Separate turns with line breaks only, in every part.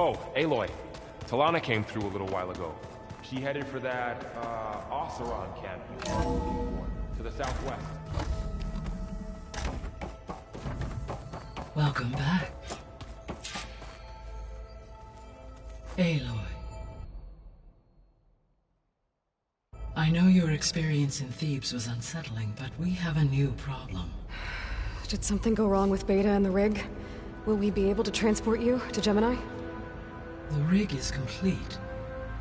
Oh, Aloy. Talana came through a little while ago. She headed for that, Oseron camp you are looking for, to the southwest.
Welcome back. Aloy. I know your experience in Thebes was unsettling, but we have a new problem.
Did something go wrong with Beta and the rig? Will we be able to transport you to Gemini?
The rig is complete.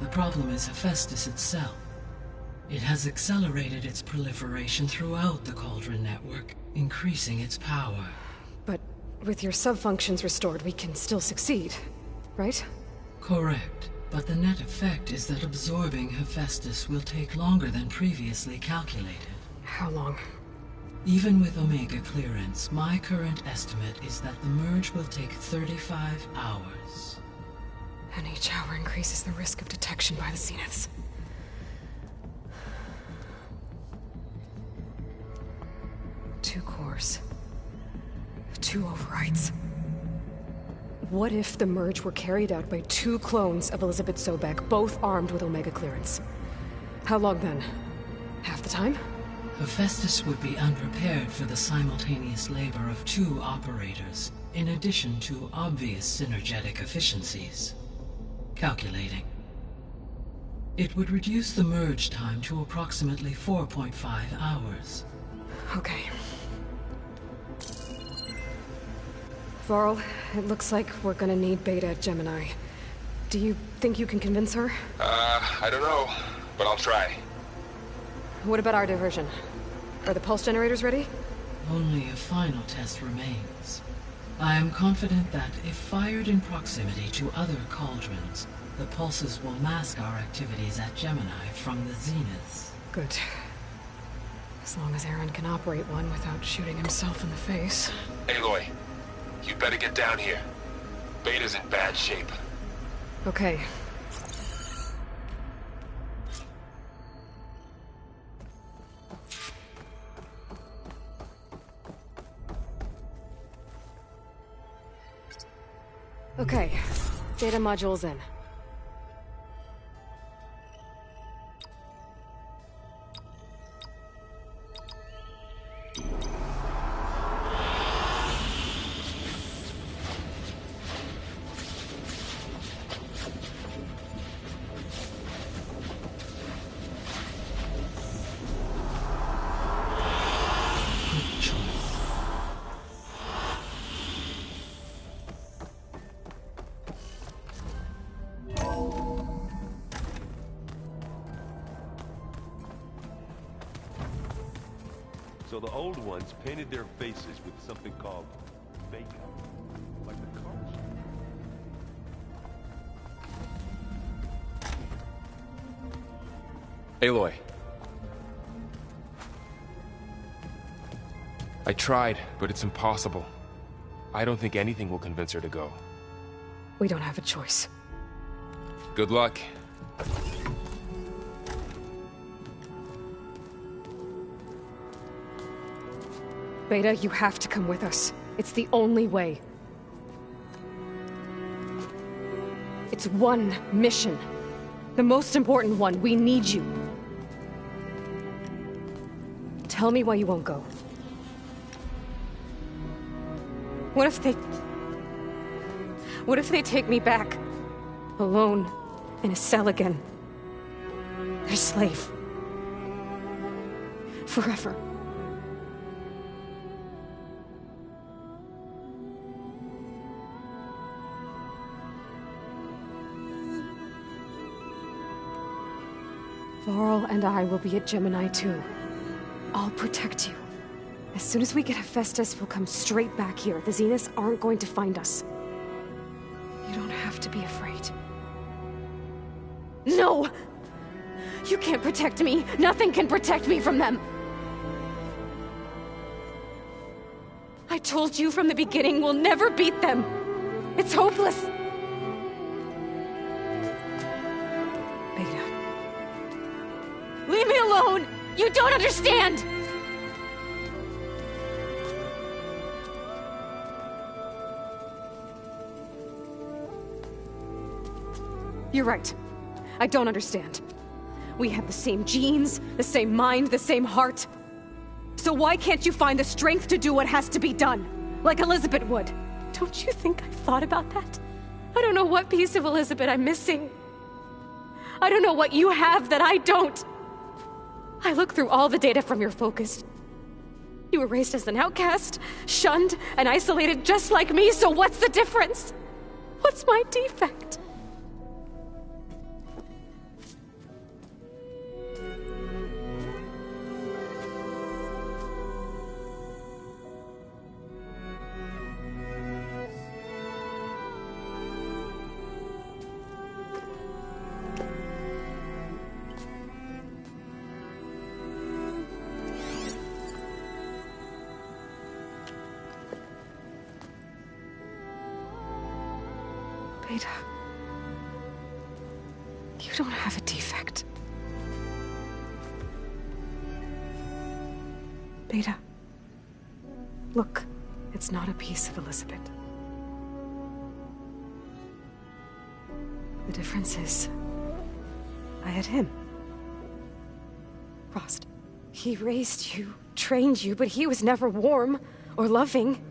The problem is Hephaestus itself. It has accelerated its proliferation throughout the Cauldron network, increasing its power.
But with your sub-functions restored, we can still succeed, right?
Correct. But the net effect is that absorbing Hephaestus will take longer than previously calculated.
How long?
Even with Omega clearance, my current estimate is that the merge will take 35 hours.
And each hour increases the risk of detection by the Zeniths. Two cores. Two overrides. What if the merge were carried out by two clones of Elizabeth Sobek, both armed with Omega clearance? How long then? Half the time?
Hephaestus would be unprepared for the simultaneous labor of two operators, in addition to obvious synergetic efficiencies. Calculating. It would reduce the merge time to approximately 4.5 hours.
Okay. Varl, it looks like we're gonna need Beta at Gemini. Do you think you can convince her?
I don't know, but I'll try.
What about our diversion? Are the pulse generators ready?
Only a final test remains. I am confident that if fired in proximity to other cauldrons, the pulses will mask our activities at Gemini from the Zeniths.
Good. As long as Aaron can operate one without shooting himself in the face.
Aloy, you better get down here. Beta's in bad shape.
Okay. Okay, data module's in.
So the old ones painted their faces with something called makeup, like the cars.
Aloy. I tried, but it's impossible. I don't think anything will convince her to go.
We don't have a choice.
Good luck.
Beta, you have to come with us. It's the only way. It's one mission. The most important one. We need you. Tell me why you won't go. What if they take me back? Alone, in a cell again. Their slave. Forever. Varl and I will be at Gemini too. I'll protect you. As soon as we get Hephaestus, we'll come straight back here. The Zeniths aren't going to find us. You don't have to be afraid. No! You can't protect me. Nothing can protect me from them. I told you from the beginning, we'll never beat them. It's hopeless. Beta. Leave me alone! You don't understand! You're right. I don't understand. We have the same genes, the same mind, the same heart. So why can't you find the strength to do what has to be done? Like Elizabeth would. Don't you think I've thought about that? I don't know what piece of Elizabeth I'm missing. I don't know what you have that I don't. I look through all the data from your focus. You were raised as an outcast, shunned, and isolated just like me, so what's the difference? What's my defect? Beta, you don't have a defect. Beta, look, it's not a piece of Elizabeth. The difference is, I had him. Frost. He raised you, trained you, but he was never warm or loving.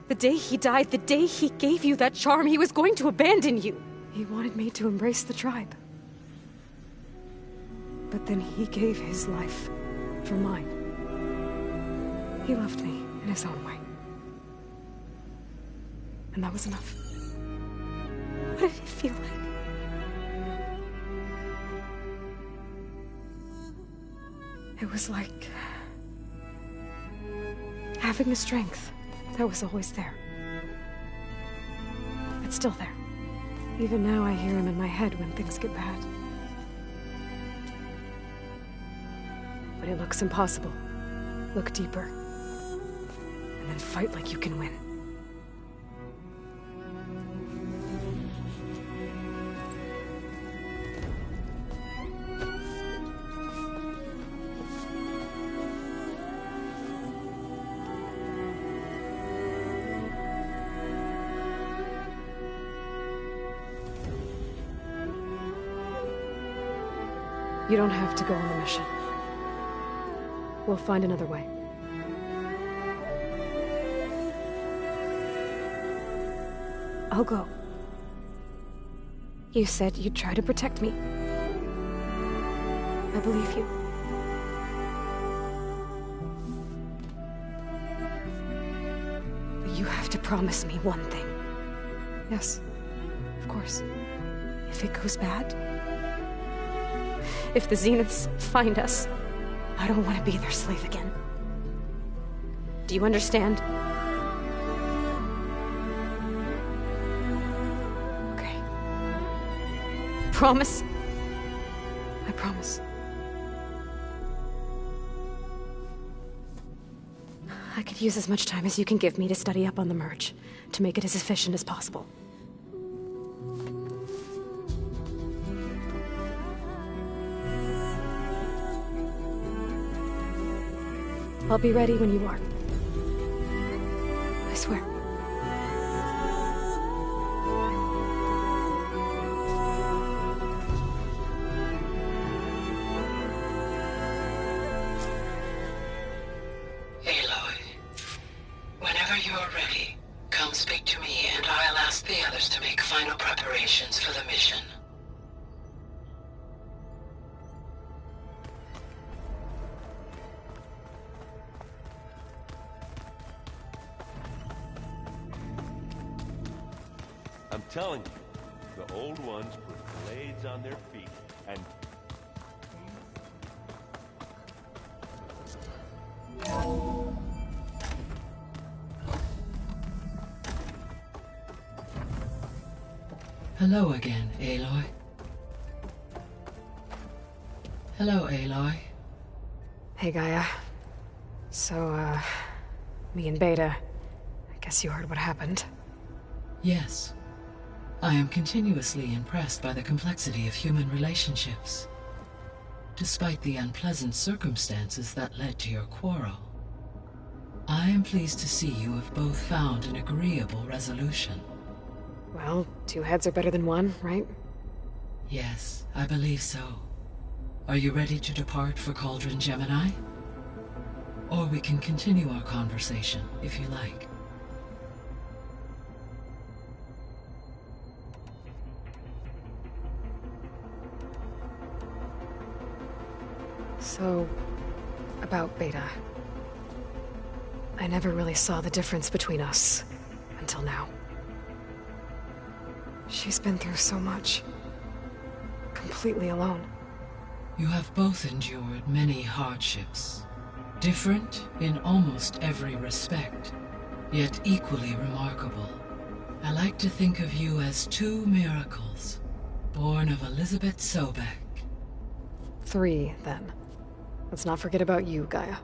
The day he died, the day he gave you that charm, he was going to abandon you. He wanted me to embrace the tribe. But then he gave his life for mine. He loved me in his own way. And that was enough. What did it feel like? It was like having the strength that was always there. It's still there. Even now I hear him in my head when things get bad. But it looks impossible. Look deeper. And then fight like you can win. You don't have to go on the mission. We'll find another way. I'll go. You said you'd try to protect me. I believe you. But you have to promise me one thing. Yes, of course. If it goes bad, if the Zeniths find us, I don't want to be their slave again. Do you understand? Okay. Promise? I promise. I could use as much time as you can give me to study up on the merge, to make it as efficient as possible. I'll be ready when you are. I swear.
Aloy, whenever you're ready, come speak to me and I'll ask the others to make final preparations for the mission.
I'm telling you, the old ones put blades on their feet and...
Hello again, Aloy. Hello, Aloy.
Hey, Gaia. So, me and Beta, I guess you heard what happened.
Yes. I am continuously impressed by the complexity of human relationships. Despite the unpleasant circumstances that led to your quarrel, I am pleased to see you have both found an agreeable resolution.
Well, two heads are better than one, right?
Yes, I believe so. Are you ready to depart for Cauldron Gemini? Or we can continue our conversation, if you like.
So, about Beta. I never really saw the difference between us, until now. She's been through so much. Completely alone.
You have both endured many hardships. Different in almost every respect, yet equally remarkable. I like to think of you as two miracles, born of Elizabeth Sobek.
3, then. Let's not forget about you, Gaia.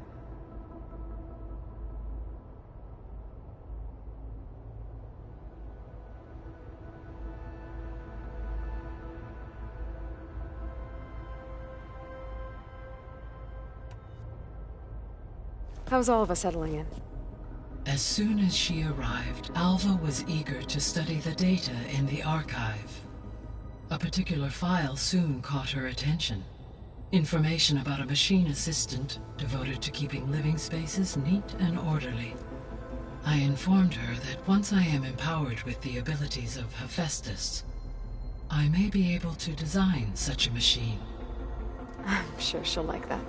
How's Alva settling in?
As soon as she arrived, Alva was eager to study the data in the archive. A particular file soon caught her attention. Information about a machine assistant devoted to keeping living spaces neat and orderly. I informed her that once I am empowered with the abilities of Hephaestus, I may be able to design such a machine.
I'm sure she'll like that.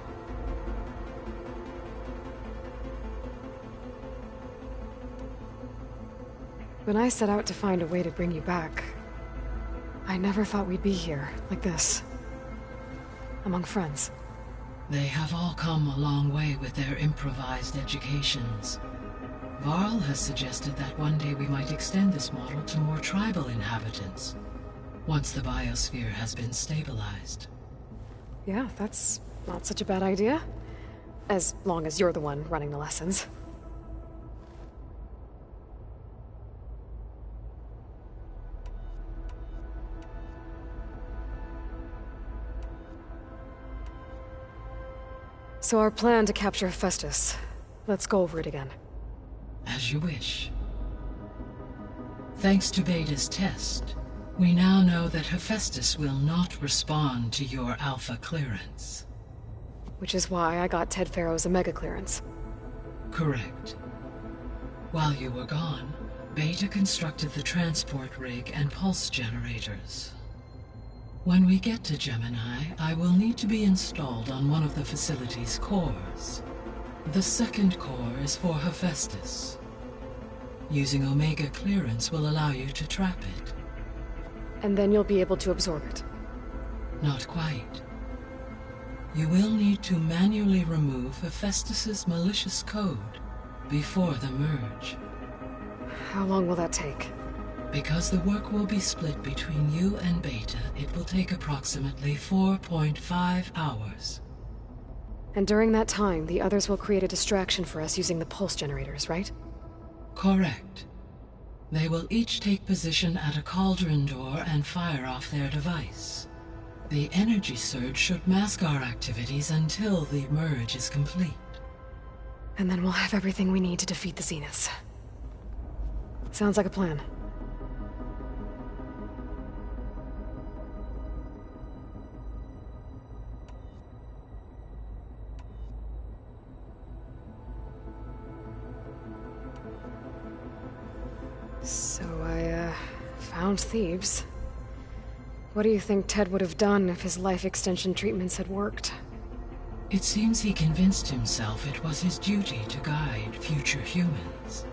When I set out to find a way to bring you back, I never thought we'd be here, like this. Among friends.
They have all come a long way with their improvised educations. Varl has suggested that one day we might extend this model to more tribal inhabitants, once the biosphere has been stabilized.
Yeah, that's not such a bad idea. As long as you're the one running the lessons. So our plan to capture Hephaestus. Let's go over it again.
As you wish. Thanks to Beta's test, we now know that Hephaestus will not respond to your Alpha clearance.
Which is why I got Ted Farrow's Omega clearance.
Correct. While you were gone, Beta constructed the transport rig and pulse generators. When we get to Gemini, I will need to be installed on one of the facility's cores. The second core is for Hephaestus. Using Omega clearance will allow you to trap it.
And then you'll be able to absorb it.
Not quite. You will need to manually remove Hephaestus's malicious code before the merge.
How long will that take?
Because the work will be split between you and Beta, it will take approximately 4.5 hours.
And during that time, the others will create a distraction for us using the pulse generators, right?
Correct. They will each take position at a cauldron door and fire off their device. The energy surge should mask our activities until the merge is complete.
And then we'll have everything we need to defeat the Zeniths. Sounds like a plan. So I, found Thebes. What do you think Ted would have done if his life extension treatments had worked?
It seems he convinced himself it was his duty to guide future humans.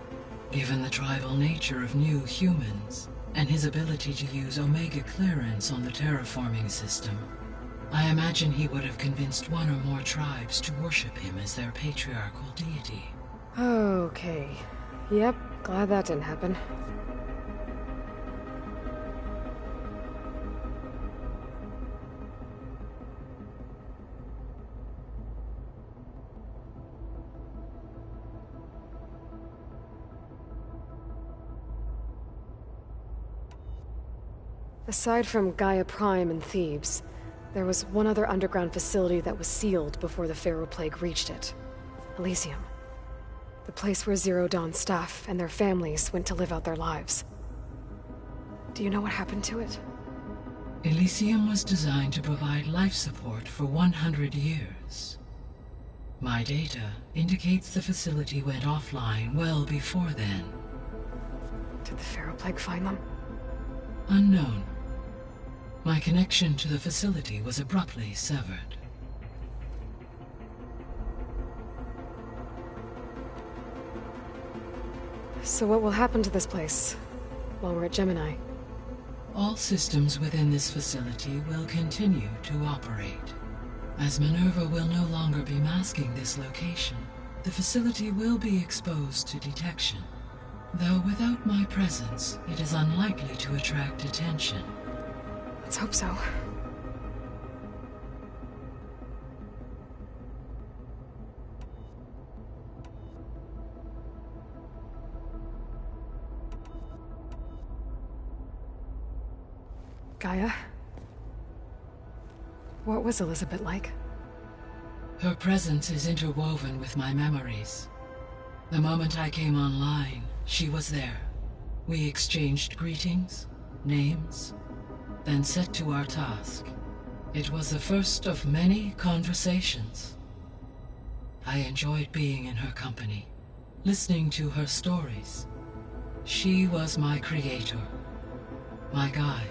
Given the tribal nature of new humans, and his ability to use Omega clearance on the terraforming system, I imagine he would have convinced one or more tribes to worship him as their patriarchal deity.
Okay. Yep, glad that didn't happen. Aside from Gaia Prime and Thebes, there was one other underground facility that was sealed before the Pharaoh Plague reached it. Elysium. The place where Zero Dawn staff and their families went to live out their lives. Do you know what happened to it?
Elysium was designed to provide life support for 100 years. My data indicates the facility went offline well before then.
Did the Ferroplague find them?
Unknown. My connection to the facility was abruptly severed.
So what will happen to this place while we're at Gemini?
All systems within this facility will continue to operate. As Minerva will no longer be masking this location, the facility will be exposed to detection. Though without my presence, it is unlikely to attract attention.
Let's hope so. Gaia? What was Elizabeth like?
Her presence is interwoven with my memories. The moment I came online, she was there. We exchanged greetings, names, then set to our task. It was the first of many conversations. I enjoyed being in her company, listening to her stories. She was my creator, my guide.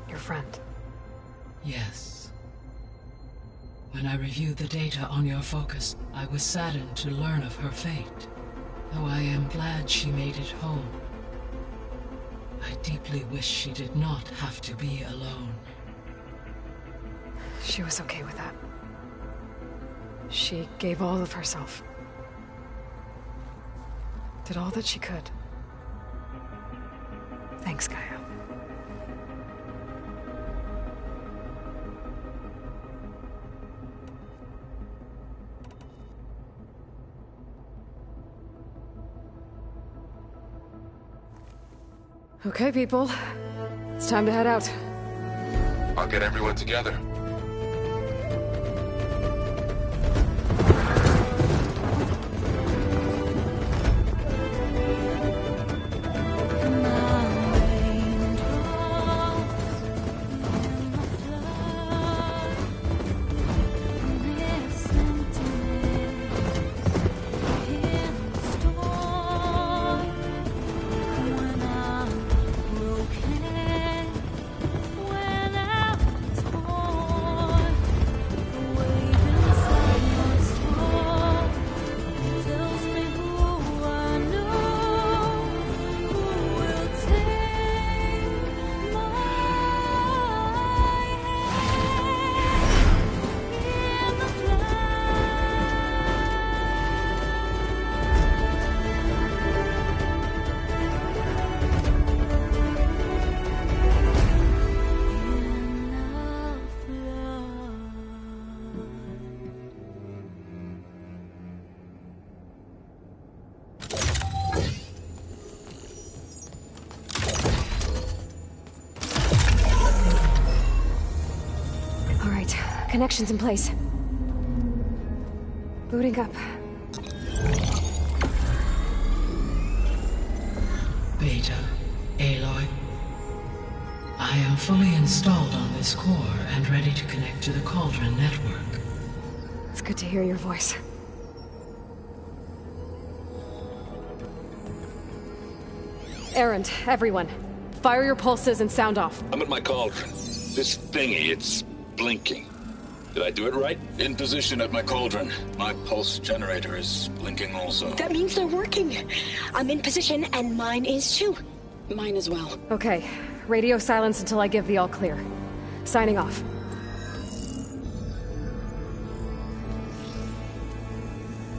Your friend.
Yes. When I reviewed the data on your focus, I was saddened to learn of her fate. Though I am glad she made it home. I deeply wish she did not have to be alone.
She was okay with that. She gave all of herself. Did all that she could. Thanks, Gaia. Okay, people. It's time to head out.
I'll get everyone together.
Connections in place. Booting up.
Beta, Aloy. I am fully installed on this core and ready to connect to the Cauldron network.
It's good to hear your voice. Erend, everyone. Fire your pulses and sound off.
I'm at my Cauldron. This thingy, it's blinking. Did I do it right?
In position at my Cauldron. My pulse generator is blinking also.
That means they're working. I'm in position, and mine is too. Mine as well.
Okay. Radio silence until I give the all clear. Signing off.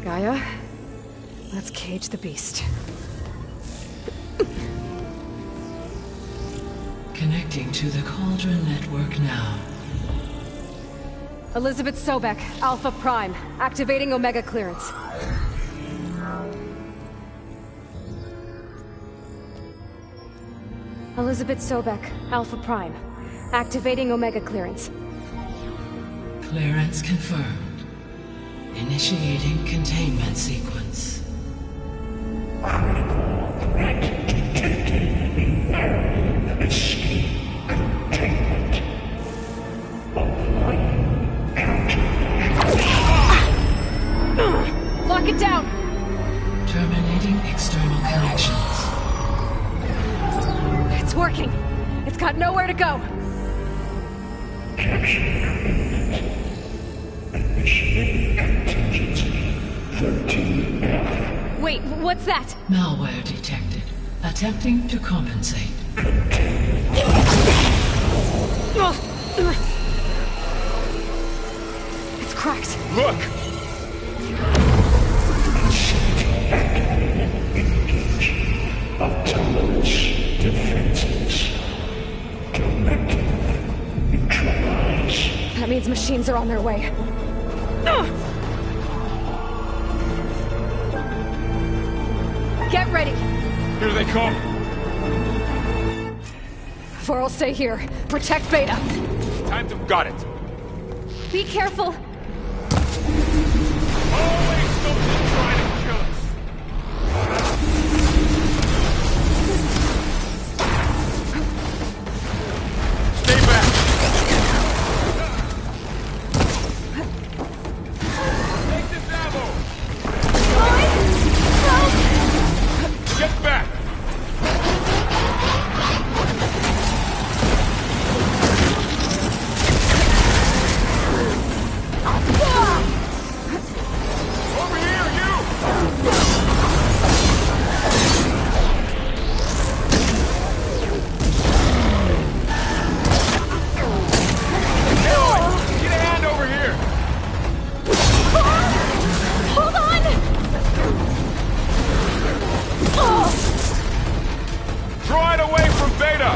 Gaia, let's cage the beast.
Connecting to the Cauldron network now.
Elizabeth Sobek, Alpha Prime, activating Omega clearance. Elizabeth Sobek, Alpha Prime, activating Omega clearance.
Clearance confirmed. Initiating containment sequence.
Critical threat detected. Escape containment.
Lock it down!
Terminating external connections.
It's working. It's got nowhere to go. Wait, what's that?
Malware detected. Attempting to compensate.
It's cracked.
Look!
Autonomous defenses. Directive neutralize.
That means machines are on their way. Get ready.
Here they come!
Vor'll stay here. Protect Beta.
Time to... Got it!
Be careful.
Always something trying to kill us! Stay back! Take this ammo! Get back! Over here, you! Aloy, get a hand over here!
Hold on!
Draw it away from Beta!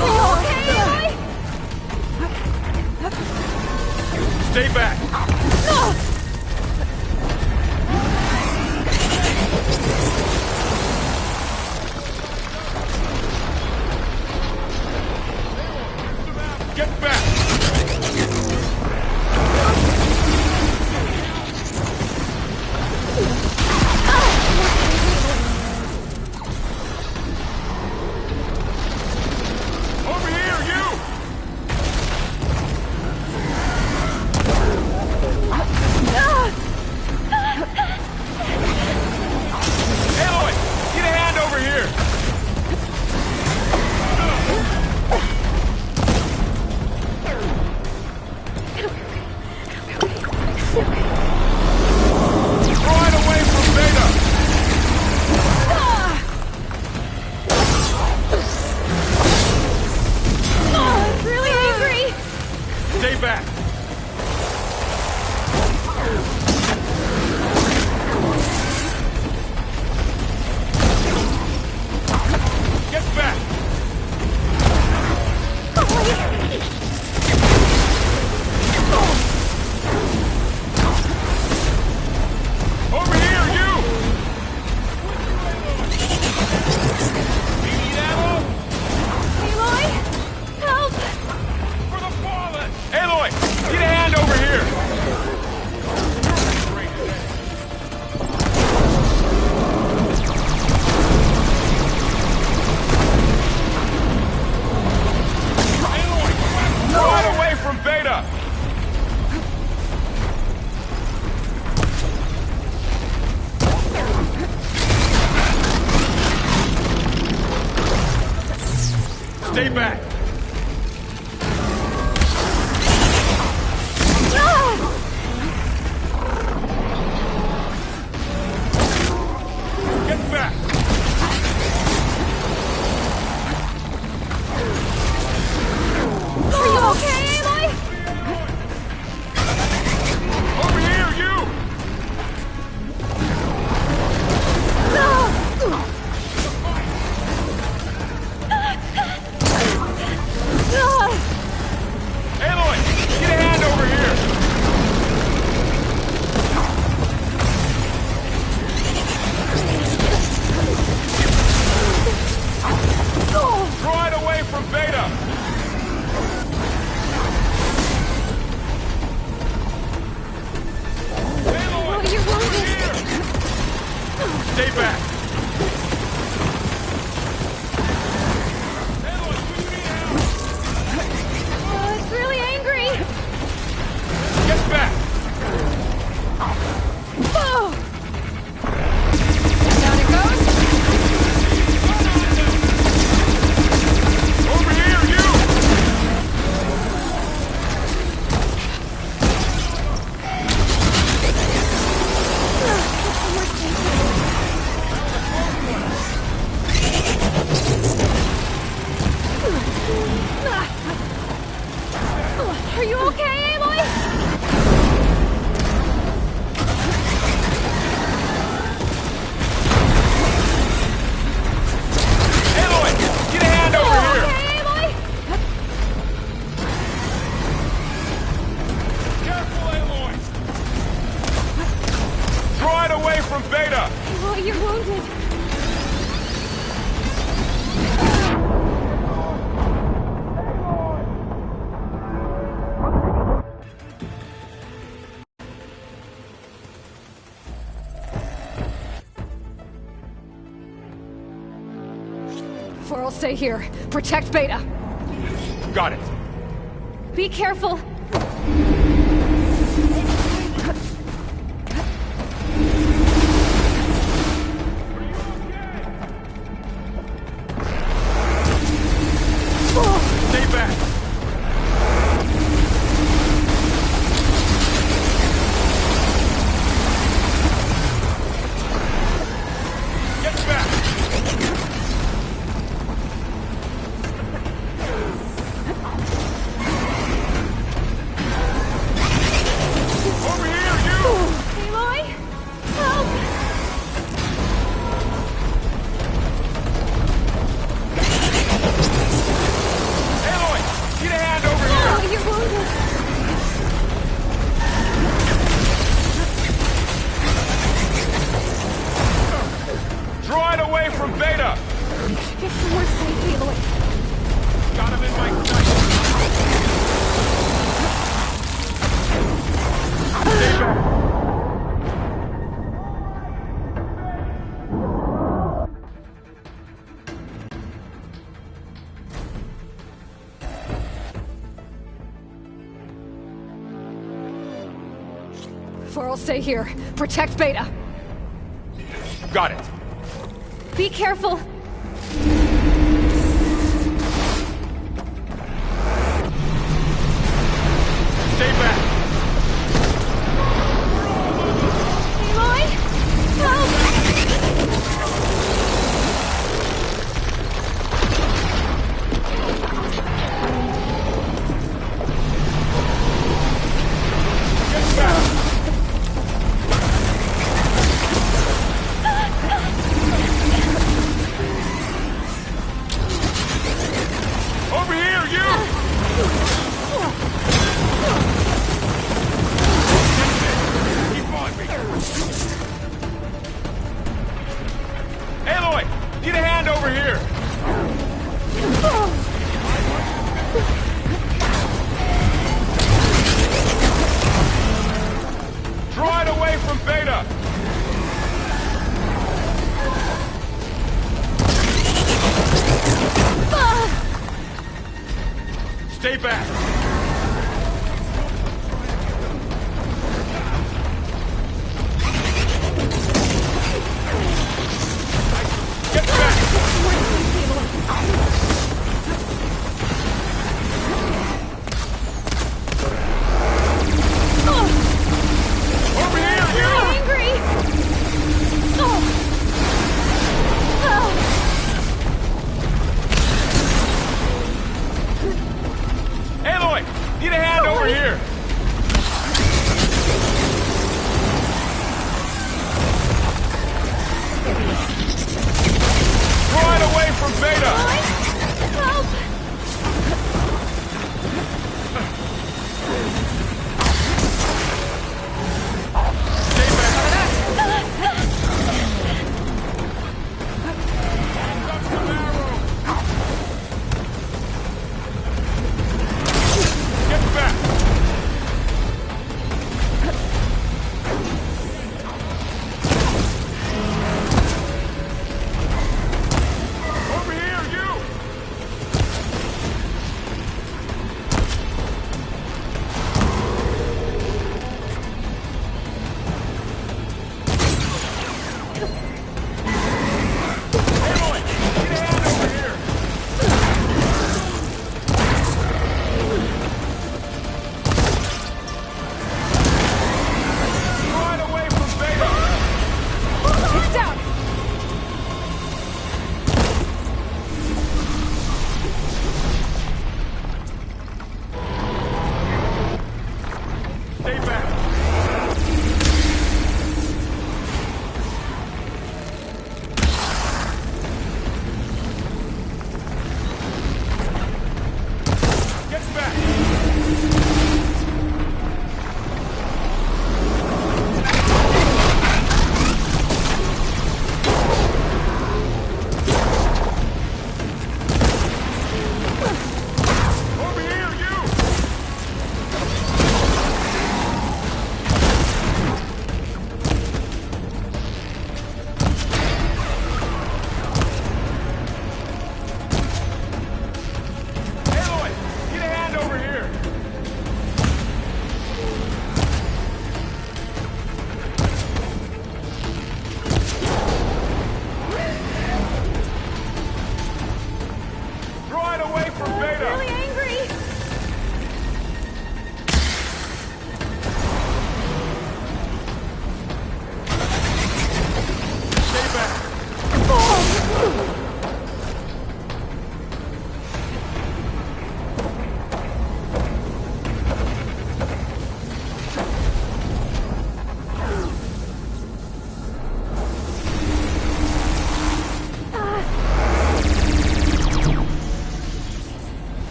Okay,
Stay back! Get back! Over here, you! Aloy, get a hand over here! Draw it away from Beta!
really angry!
Stay back! Get back! Over here, you! You need ammo?
Aloy! Help!
For the fallen! Aloy, get a hand over here! Aloy, draw it away from Beta! Stay back! Get back!
Are you okay, Aloy?
Over here, you! Aloy, get a hand over here!
Are you okay, Aloy?
Aloy! Get a hand over here!
Okay, Aloy?
Careful, Aloy! Draw it away from Beta!
Aloy, you're wounded. For'll stay here. Protect Beta.
Got it.
Be careful.
Stay back! Get back! Over here, you!
Aloy? Help!
Aloy! Get a hand over here!
Oh, you're wounded.
Draw it away from Beta!
Get somewhere safe, Aloy.
Got him in my sight! Stay back!
For'll stay here. Protect Beta.
Got it.
Be careful.
Stay back!
Aloy? Help!
Get back! Over here, you! Keep on me! Aloy! Get a hand over here! Draw it away from Beta! Stay back! Get back! Over here, you!
Angry! Oh. Oh.
Aloy! Need a hand over here! Draw it away from Beta!
Help!
Stay back! Get back!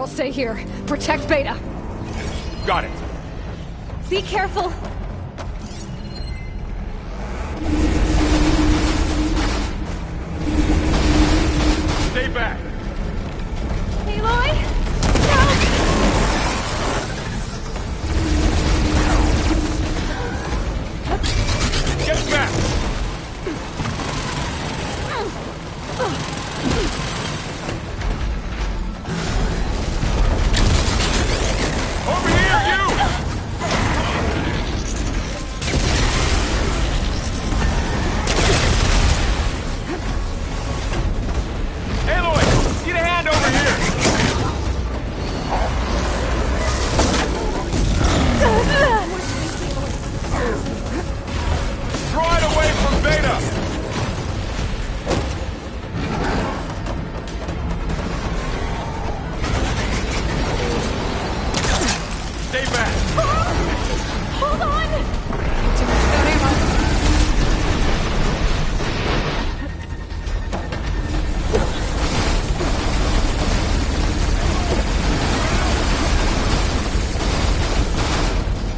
Coral, stay here. Protect Beta.
Got it.
Be careful.
Stay back.
Aloy! No!
Get back. Over here, you! Aloy, need a hand over here! Draw it away from Beta! Stay back!
Hold on! Too much without ammo.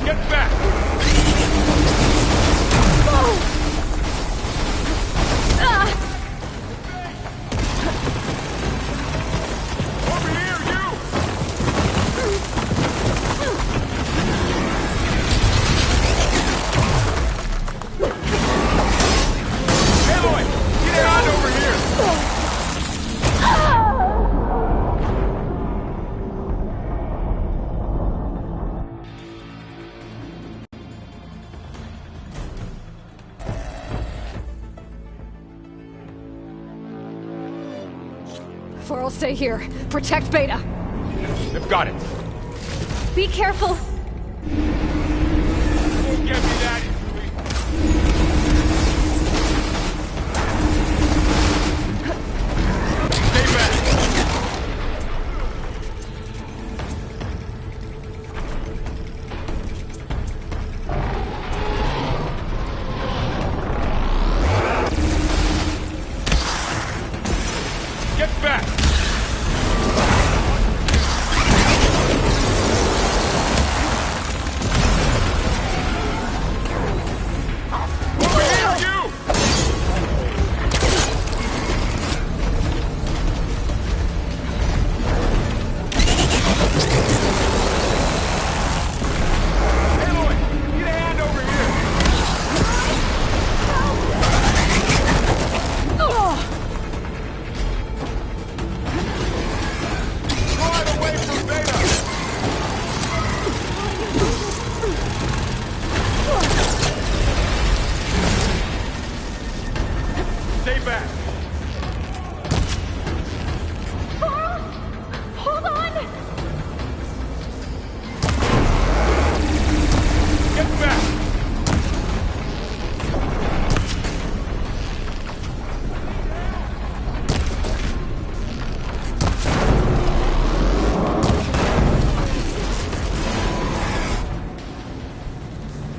Get back! Over here, you! Aloy, get it on over here!
Coral, stay here. Protect Beta.
They've got it.
Be careful.
Don't get me that easily. Stay back. Get back. Over here, you! Aloy, get a hand over here! Draw it away from Beta! Stay back!
Coral! Hold on!
Get back!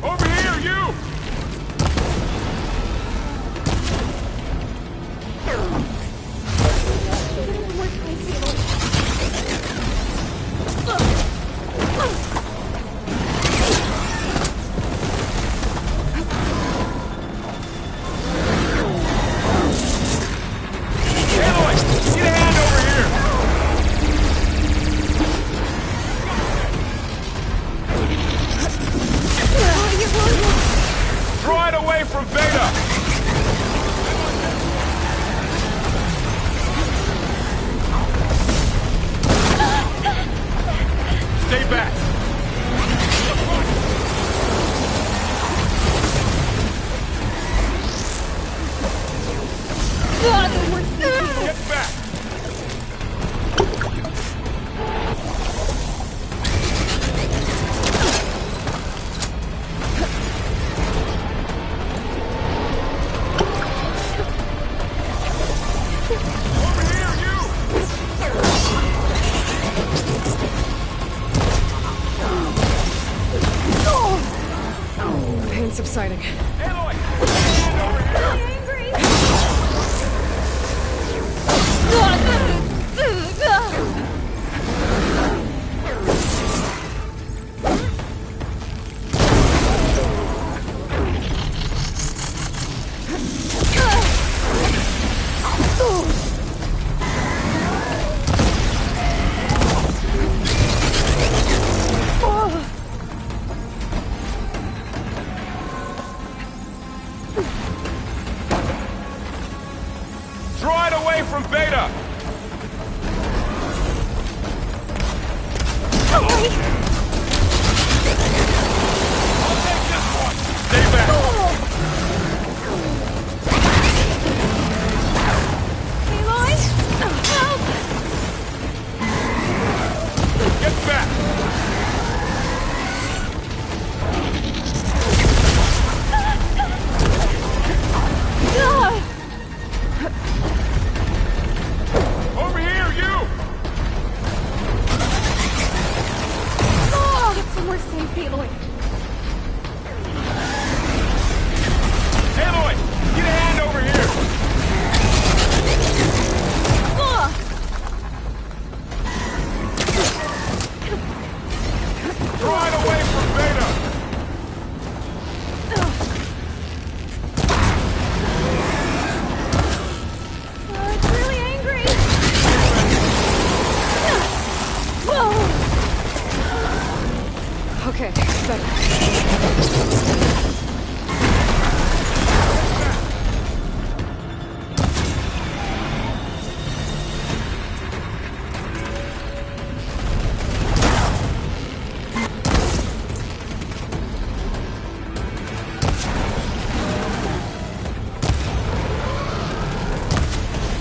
Over here, you! Aloy, get a hand over here! Draw it away from Beta! Stay back! Get back! Over here, you!
Pain subsiding.
Aloy, get a hand over here!
Angry!
I'll take this one! Stay back!
Aloy! Help!
Get back! Over here, you!
Get somewhere safe, Aloy.
Aloy! Get a hand over here! Draw it away from Beta!
It's really angry. Okay, better.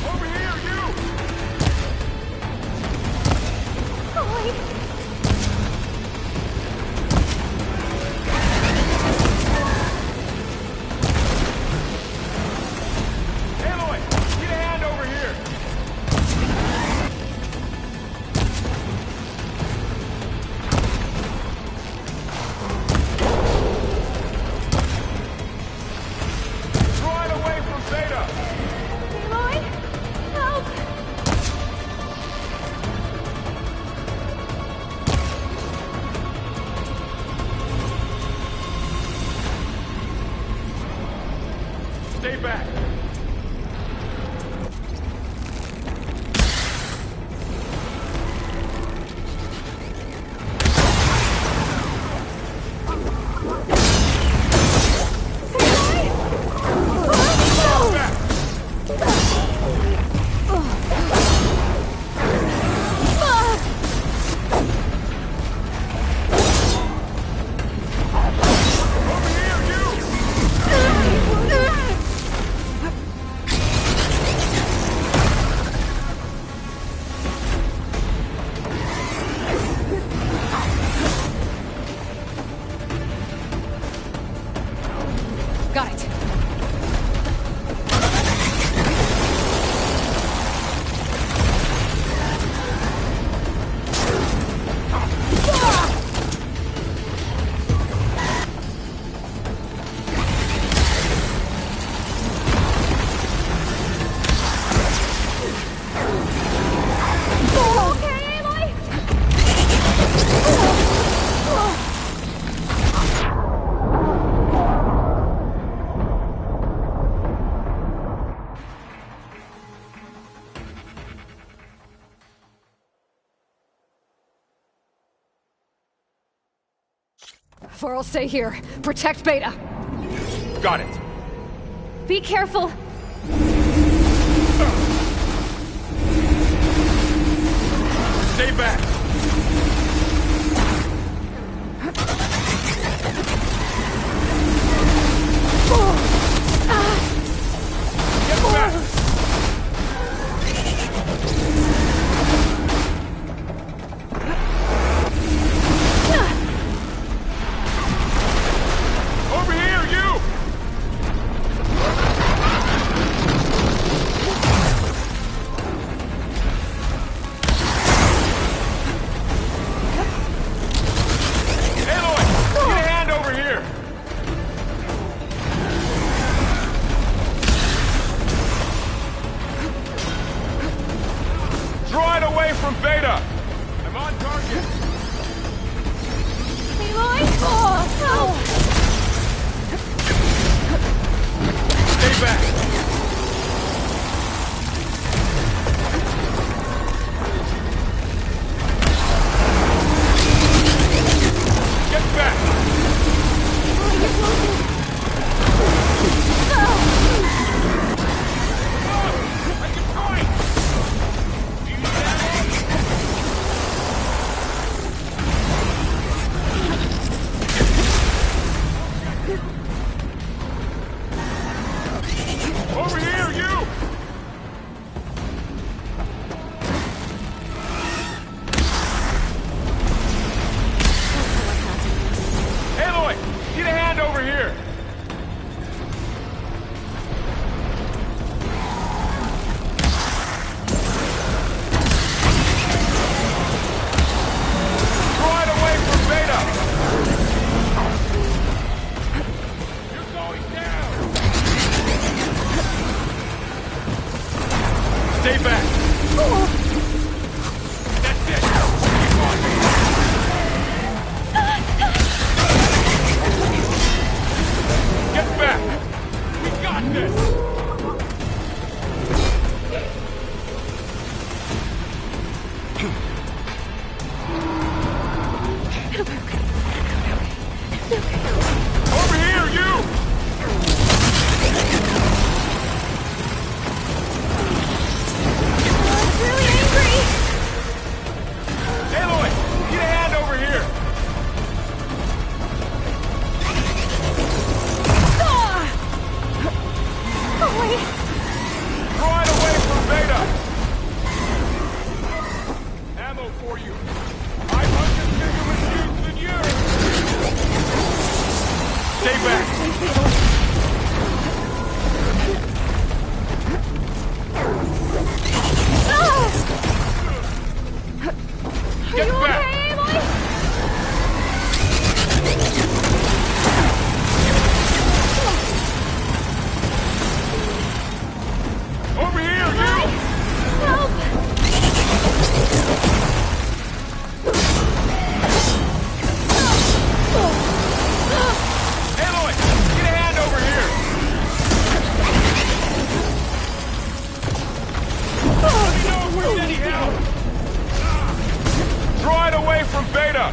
Over here, you! Aloy! Get a hand over here! Draw it away from Beta!
Aloy, help!
Stay back!
Got it. Okay, Aloy? Varl, stay here. Protect Beta.
Got it!
Be careful.
Stay back! Get back! Over here, you! Beta!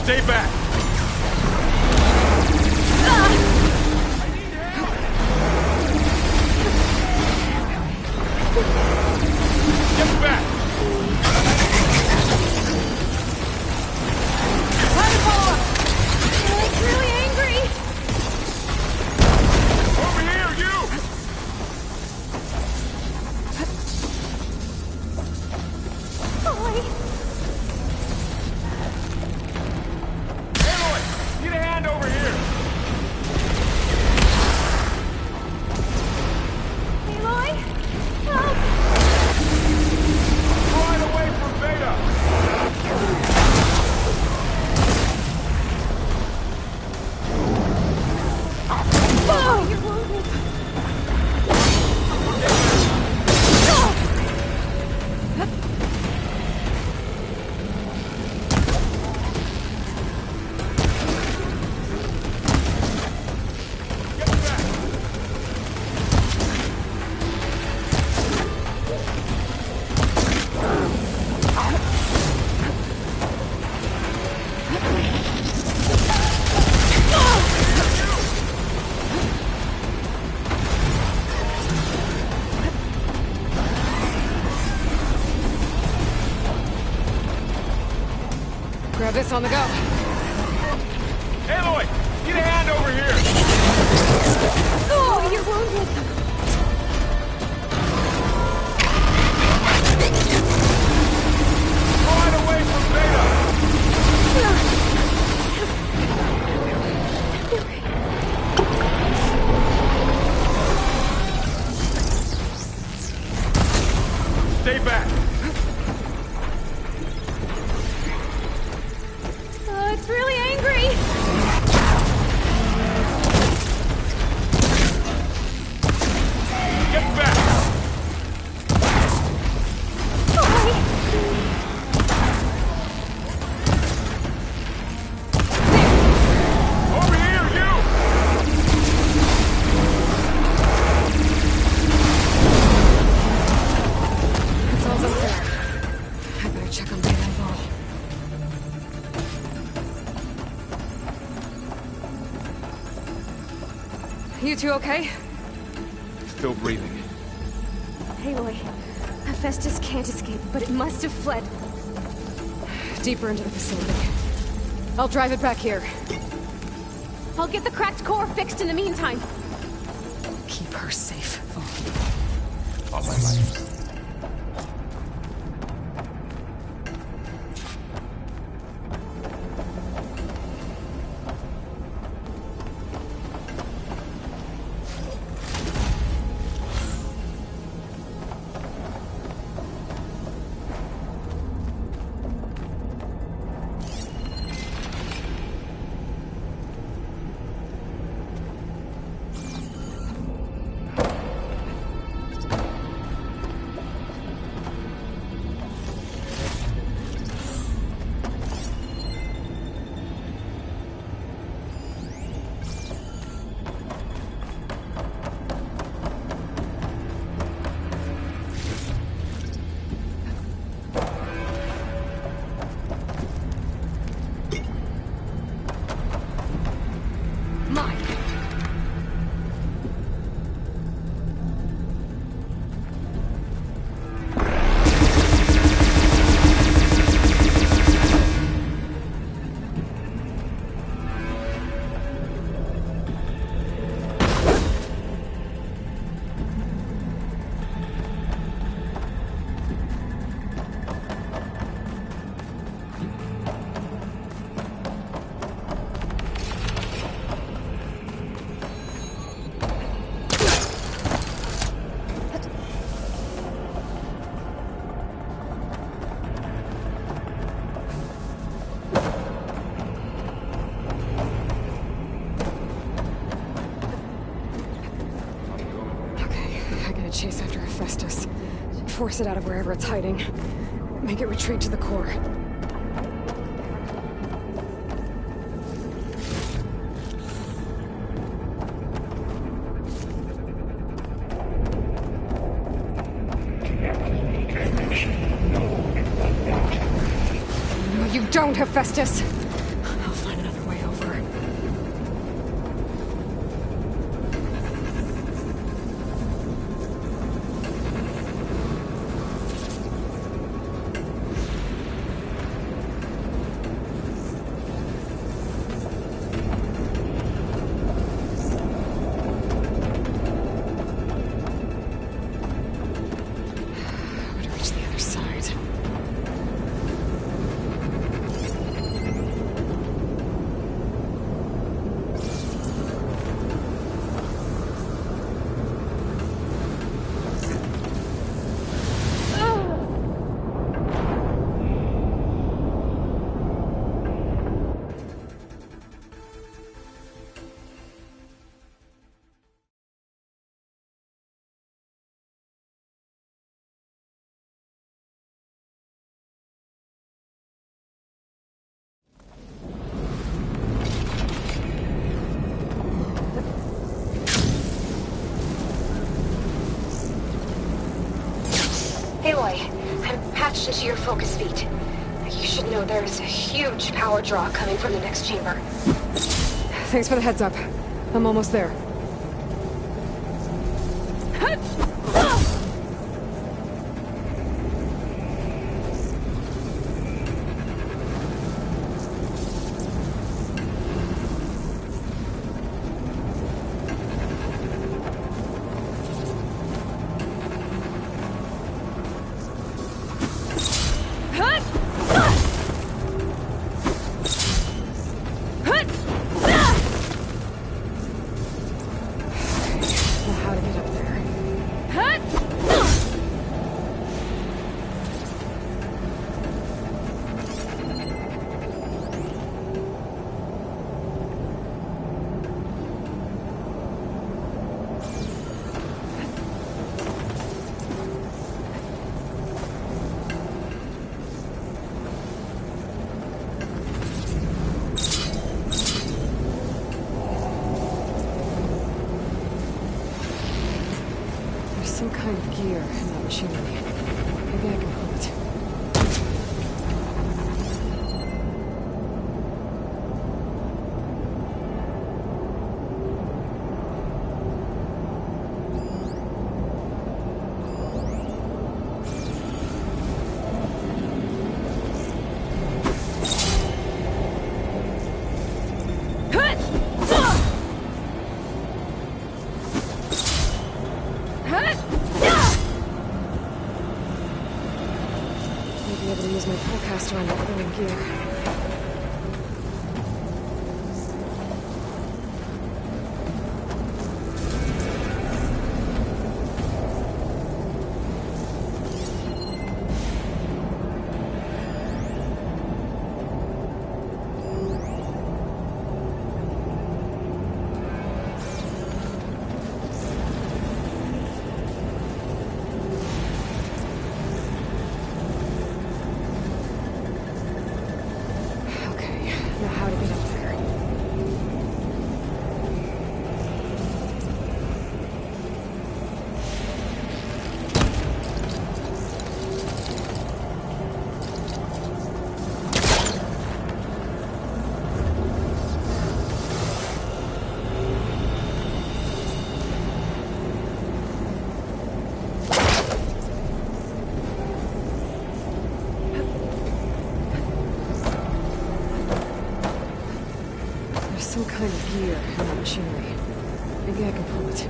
Stay back! Get back!
Time to follow up! It's really angry!
Over here, you!
Aloy!
Aloy! Need a hand over here!
Aloy! Help!
Right away from Beta!
Oh, you're wounded!
Get back!
Grab this on the go.
Aloy! Need a hand over here!
Oh, you're wounded!
Right away from Beta! Stay back!
It's really angry!
Get back! Over here, you!
It's almost there. I better check on Beta and Laurel. You two okay?
Still breathing.
Aloy, Hephaestus can't escape, but it must have fled. Deeper into the facility. I'll drive it back here. I'll get the cracked core fixed in the meantime. Keep her safe.
On my life.
Chase after Hephaestus. Force it out of wherever it's hiding. Make it retreat to the core. Don't, Hephaestus! I'll find another way over.
Aloy, I'm patched into your focus feed. You should know there's a huge power draw coming from the next chamber.
Thanks for the heads up. I'm almost there. Some kind of gear in that machinery. Maybe I can pull it. Be able to use my pullcaster on that other gear. Some kind of gear in that machinery. Maybe I can pull it.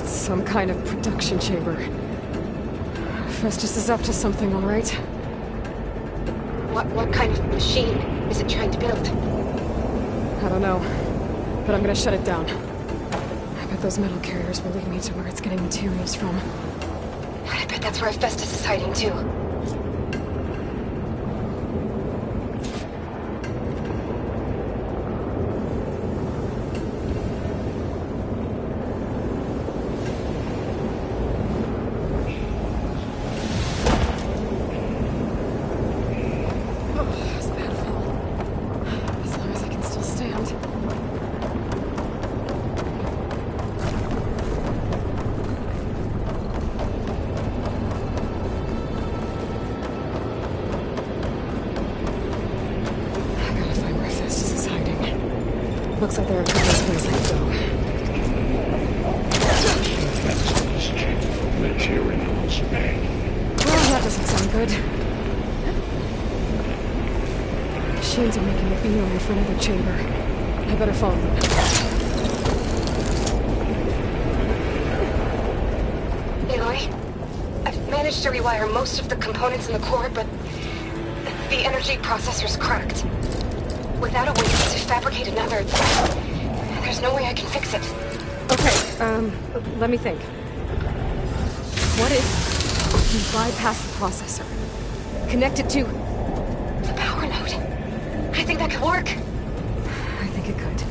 Some kind of production chamber. Festus is up to something, all right?
What kind of machine is it trying to build?
I don't know, but I'm gonna shut it down. I bet those metal carriers will lead me to where it's getting materials from.
I bet that's where Festus is hiding too.
Looks like there are a couple of things I can go.
Materials made.
Well, that doesn't sound good. Machines are making a beeline for another chamber. I better follow them.
Aloy, I've managed to rewire most of the components in the core, but the energy processor's cracked. Without a way to fabricate another, there's no way I can fix it.
Okay, let me think. What if you bypass the processor? Connect it to
the power node. I think that could work.
I think it could.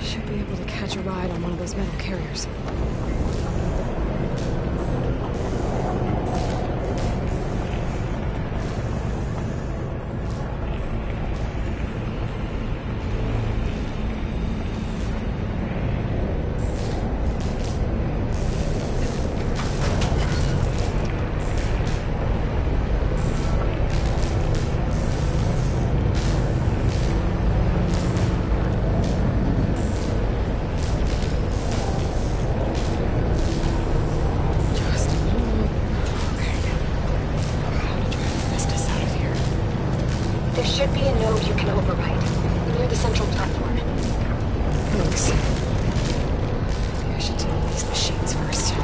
Should be able to catch a ride on one of those metal carriers.
There should be a node you can override, near the central platform.
Thanks. Maybe I should deal with these machines first.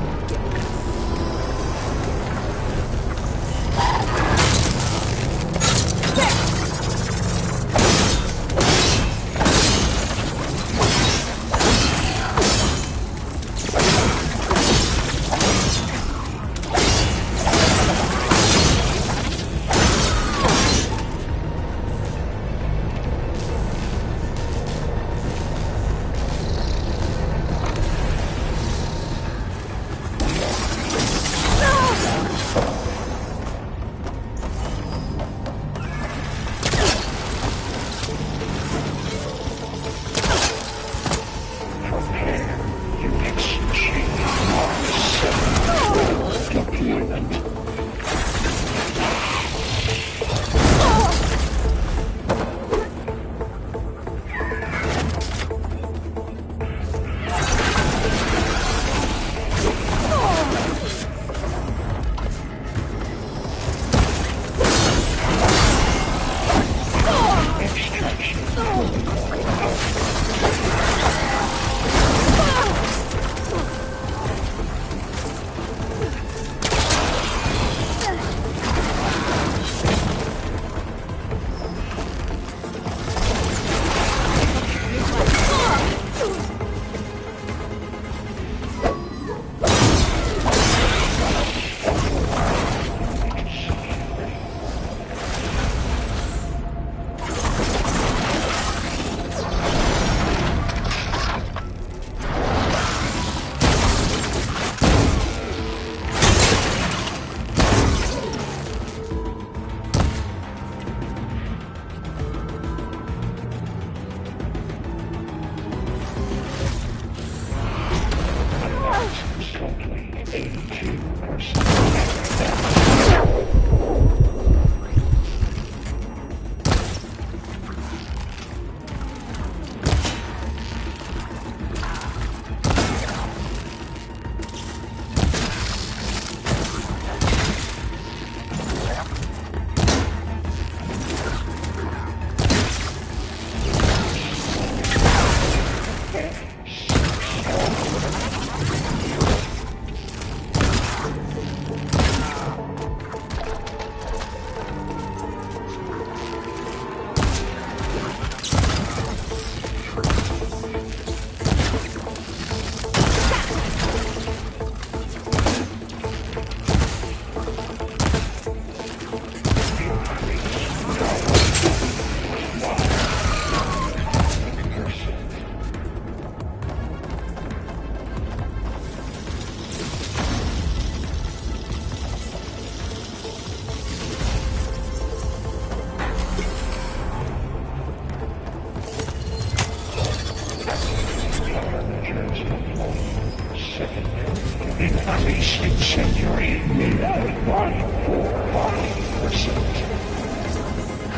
Increase incendiary needed by 400%.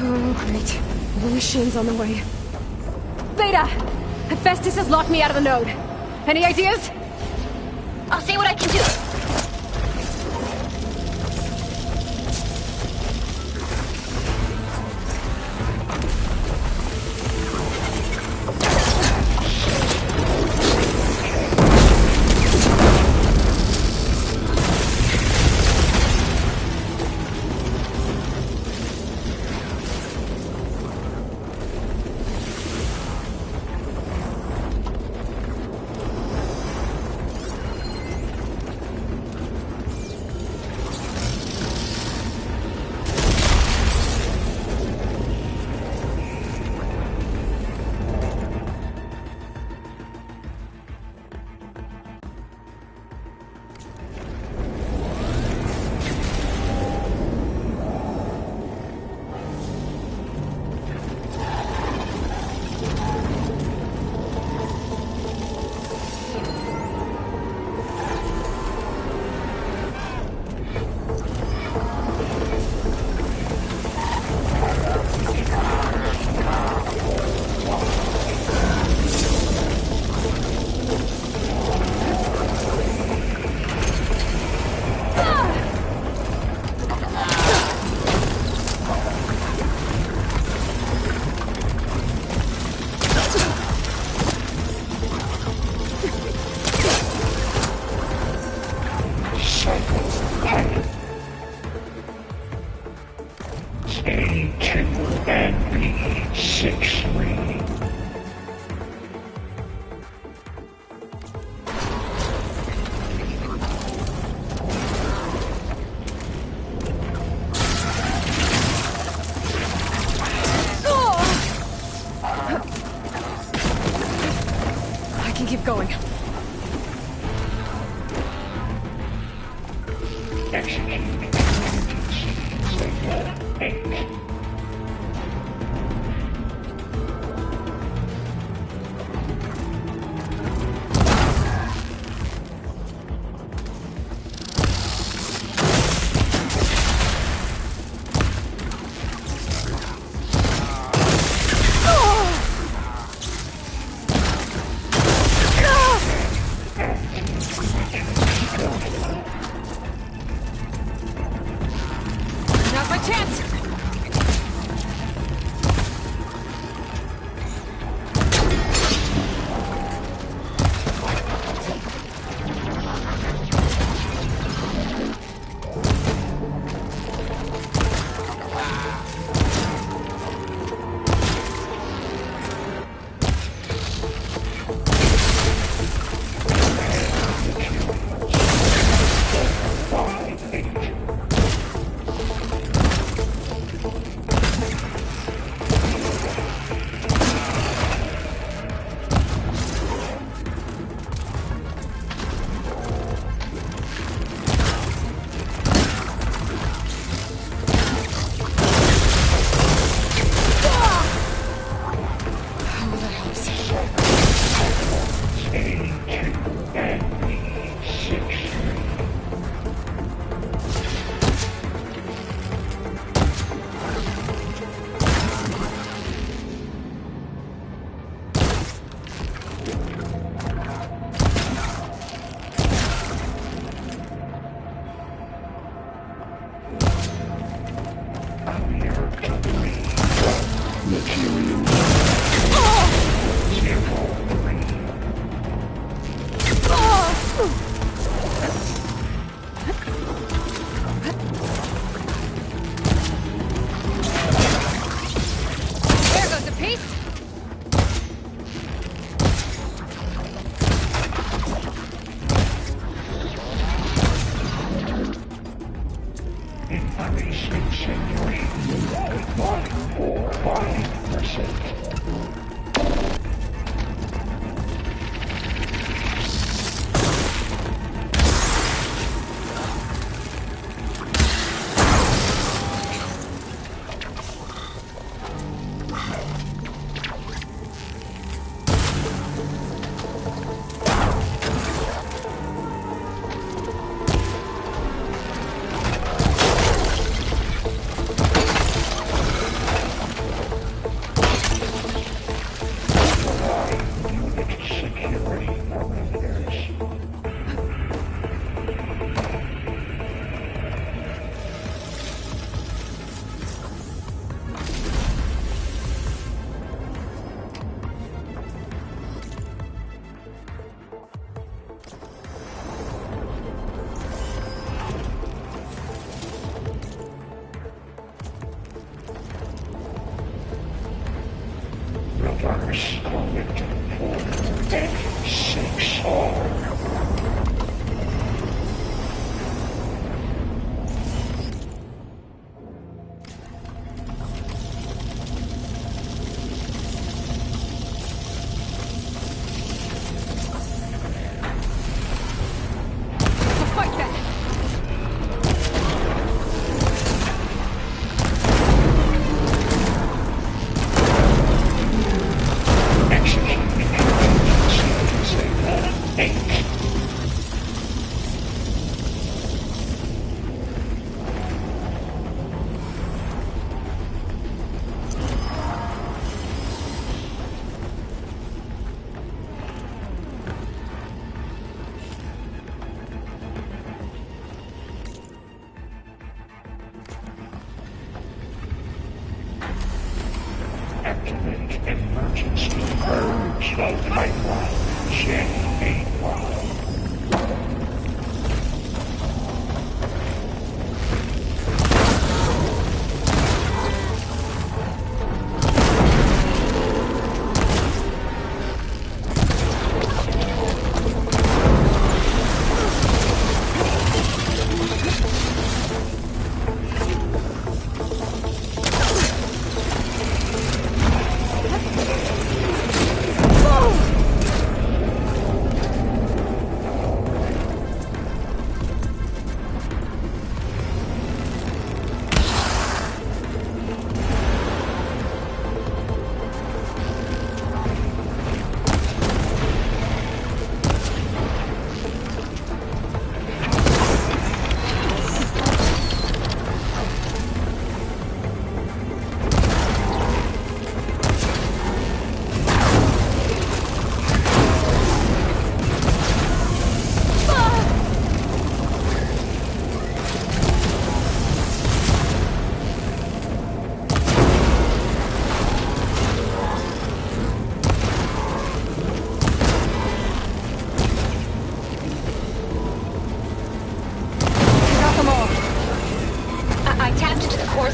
Oh, great. More machines on the way.
Beta! Hephaestus has locked me out of the node. Any ideas?
I'll see what I can do.
Keep going.
Death seeks all. Activate emergency purge of pipeline Gen 8-1.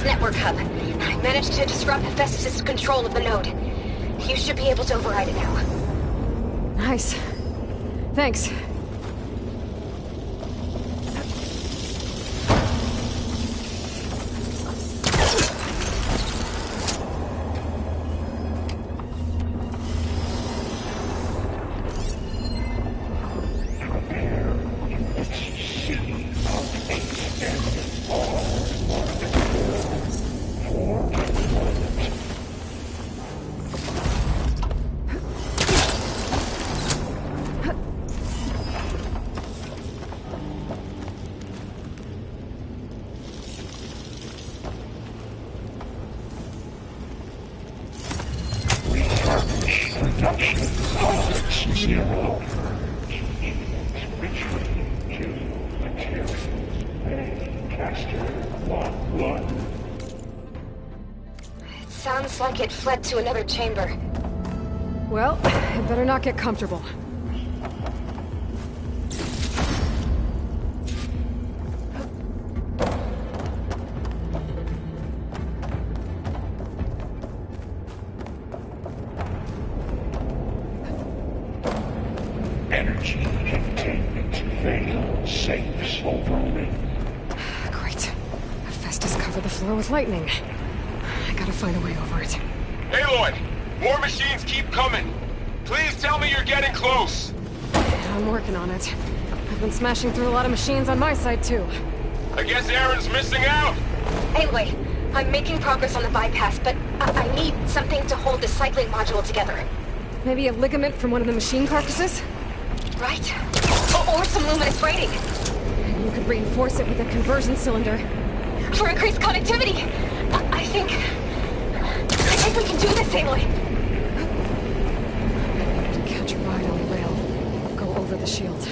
network hub. I managed to disrupt Hephaestus' control of the node. You should be able to override it now.
Nice. Thanks.
Production costs 0. Retreat to materials. Caster 1-1.
It sounds like it fled to another chamber.
Well, it better not get comfortable.
Energy containment veil safes overwhelming.
Great. Hephaestus covered the floor with lightning. I gotta find a way over it.
Aloy! More machines keep coming! Please tell me you're getting close!
I'm working on it. I've been smashing through a lot of machines on my side, too.
I guess Aaron's missing out!
Anyway, I'm making progress on the bypass, but I need something to hold the cycling module together.
Maybe a ligament from one of the machine carcasses?
Right? Or some luminous braiding.
You could reinforce it with a conversion cylinder.
For increased connectivity! I think we can do this, Aloy!
To catch a ride on the rail. Go over the shield.